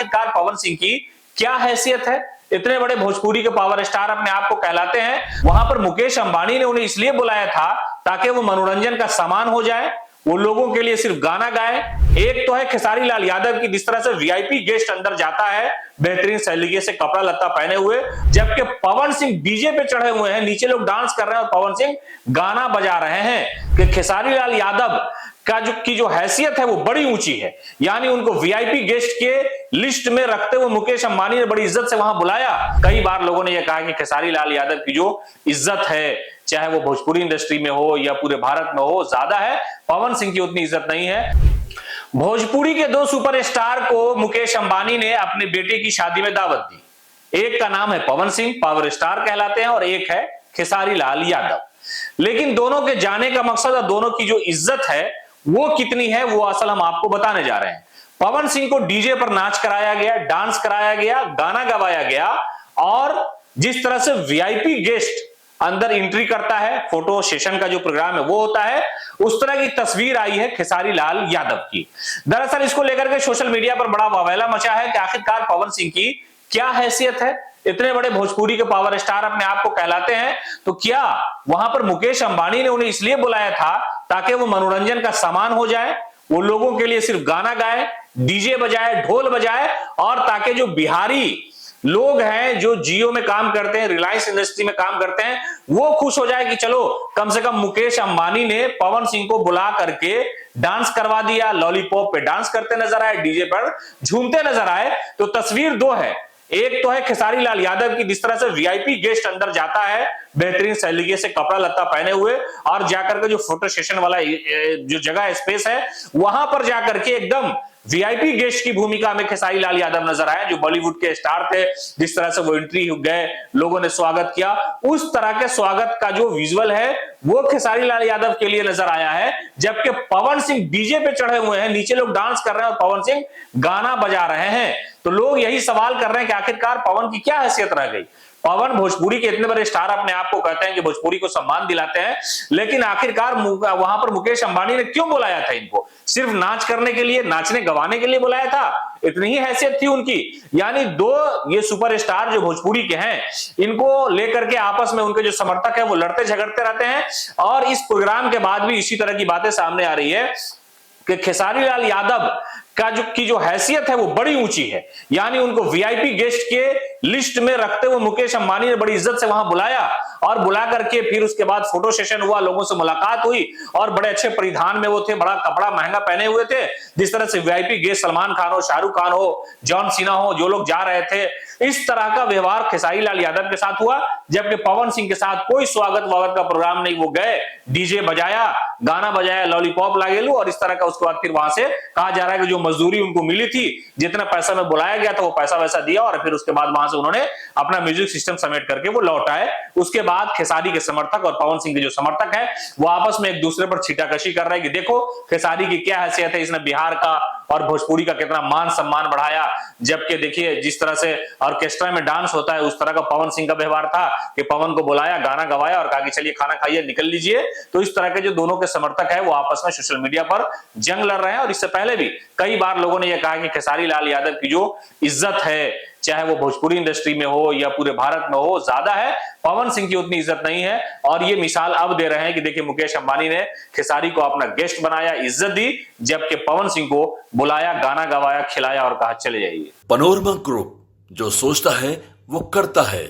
आखिरकार पवन सिंह की क्या हैसियत है। इतने बड़े भोजपुरी के पावर स्टार अपने आप को कहलाते हैं। वहां पर मुकेश अंबानी ने उन्हें इसलिए बुलाया था ताकि वो मनोरंजन का सामान हो जाए, वो लोगों के लिए सिर्फ गाना गाए। एक तो है खेसारी लाल यादव की, जिस तरह से वीआईपी गेस्ट अंदर जाता है बेहतरीन सलीके से कपड़ा लत्ता पहने हुए, जबकि पवन सिंह डीजे पे चढ़े हुए हैं, नीचे लोग डांस कर रहे हैं और पवन सिंह गाना बजा रहे हैं। कि खेसारी लाल यादव का जो हैसियत है वो बड़ी ऊंची है, यानी उनको वीआईपी गेस्ट के लिस्ट में रखते हुए मुकेश अंबानी ने बड़ी इज्जत से वहां बुलाया। कई बार लोगों ने यह कहा कि खेसारी लाल यादव की जो इज्जत है, चाहे वो भोजपुरी इंडस्ट्री में हो या पूरे भारत में हो, ज्यादा है। पवन सिंह की उतनी इज्जत नहीं है। भोजपुरी के दो सुपरस्टार को मुकेश अंबानी ने अपने बेटे की शादी में दावत दी। एक का नाम है पवन सिंह, पावर स्टार कहलाते हैं, और एक है खेसारी लाल यादव। लेकिन दोनों के जाने का मकसद और दोनों की जो इज्जत है वो कितनी है, वो असल हम आपको बताने जा रहे हैं। पवन सिंह को डीजे पर नाच कराया गया, डांस कराया गया, गाना गवाया गया, और जिस तरह से वीआईपी गेस्ट अंदर एंट्री करता है, फोटो सेशन का जो प्रोग्राम है वो होता है, उस तरह की तस्वीर आई है खेसारी लाल यादव की। दरअसल इसको लेकर के सोशल मीडिया पर बड़ा वावैला मचा है कि आखिरकार पवन सिंह की क्या हैसियत है। इतने बड़े भोजपुरी के पावर स्टार अपने आप को कहलाते हैं, तो क्या वहां पर मुकेश अंबानी ने उन्हें इसलिए बुलाया था ताकि वो मनोरंजन का सामान हो जाए, वो लोगों के लिए सिर्फ गाना गाए, डीजे बजाए, ढोल बजाए, और ताकि जो बिहारी लोग हैं जो जियो में काम करते हैं, रिलायंस इंडस्ट्री में काम करते हैं, वो खुश हो जाए कि चलो कम से कम मुकेश अंबानी ने पवन सिंह को बुला करके डांस करवा दिया, लॉलीपॉप पे डांस करते नजर आए, डीजे पर झूमते नजर आए। तो तस्वीर दो है। एक तो है खेसारी लाल यादव की, जिस तरह से वीआईपी गेस्ट अंदर जाता है बेहतरीन सलीके से कपड़ा लत्ता पहने हुए, और जाकर के जो फोटो सेशन वाला जो जगह स्पेस है वहां पर जाकर के एकदम वीआईपी गेस्ट की भूमिका में खेसारी लाल यादव नजर आए, जो बॉलीवुड के स्टार थे। जिस तरह से वो एंट्री गए, लोगों ने स्वागत किया, उस तरह के स्वागत का जो विजुअल है वो खेसारी लाल यादव के लिए नजर आया है। जबकि पवन सिंह डीजे पे चढ़े हुए हैं, नीचे लोग डांस कर रहे हैं और पवन सिंह गाना बजा रहे हैं। तो लोग यही सवाल कर रहे हैं कि आखिरकार पवन की क्या हैसियत रह गई। पवन भोजपुरी के इतने बड़े स्टार अपने आप को कहते हैं कि भोजपुरी को सम्मान दिलाते हैं, लेकिन आखिरकार वहां पर मुकेश अंबानी ने क्यों बुलाया था इनको? सिर्फ नाच करने के लिए, नाचने गवाने के लिए बुलाया था? इतनी ही हैसियत थी उनकी? यानी दो ये सुपरस्टार जो भोजपुरी के हैं, इनको लेकर के आपस में उनके जो समर्थक है वो लड़ते झगड़ते रहते हैं, और इस प्रोग्राम के बाद भी इसी तरह की बातें सामने आ रही है कि खेसारी लाल यादव का जो हैसियत है वो बड़ी ऊंची है, यानी उनको वीआईपी गेस्ट के लिस्ट में रखते हुए मुकेश अंबानी ने बड़ी इज्जत से वहां बुलाया, और बुला करके फिर उसके बाद फोटो सेशन हुआ, लोगों से मुलाकात हुई, और बड़े अच्छे परिधान में वो थे, बड़ा कपड़ा महंगा पहने हुए थे। जिस तरह से वीआईपी गेस्ट सलमान खान हो, शाहरुख खान हो, जॉन सीना हो, जो लोग जा रहे थे, इस तरह का व्यवहार खेसारी लाल यादव के साथ हुआ। जबकि पवन सिंह के साथ कोई स्वागत वागत का प्रोग्राम नहीं, वो गए, डीजे बजाया, गाना बजाया, लॉलीपॉप लागेलू, और इस तरह का उसके बाद फिर वहां से कहा जा रहा है कि जो मजदूरी उनको मिली थी, जितना पैसा में बुलाया गया था वो पैसा वैसा दिया, और फिर उसके बाद वहां से उन्होंने अपना म्यूजिक सिस्टम समेट करके वो लौट आए। उसके बाद खेसारी के समर्थक और पवन सिंह के जो समर्थक है वो आपस में एक दूसरे पर छीटाकशी कर रहे हैं कि देखो खेसारी की क्या हैसियत है, इसने बिहार का और भोजपुरी का कितना मान सम्मान बढ़ाया। जबकि देखिए जिस तरह से ऑर्केस्ट्रा में डांस होता है उस तरह का पवन सिंह का व्यवहार था कि पवन को बुलाया, गाना गवाया और कहा कि चलिए खाना खाइए, निकल लीजिए। तो इस तरह के जो दोनों के समर्थक है वो आपस में सोशल मीडिया पर जंग लड़ रहे हैं। और इससे पहले भी कई बार लोगों ने यह कहा कि खेसारी लाल यादव की जो इज्जत है, चाहे वो भोजपुरी इंडस्ट्री में हो या पूरे भारत में हो, ज्यादा है। पवन सिंह की उतनी इज्जत नहीं है। और ये मिसाल अब दे रहे हैं कि देखिए मुकेश अंबानी ने खेसारी को अपना गेस्ट बनाया, इज्जत दी, जबकि पवन सिंह को बुलाया, गाना गवाया, खिलाया और कहा चले जाइए। पैनोरमा ग्रुप, जो सोचता है वो करता है।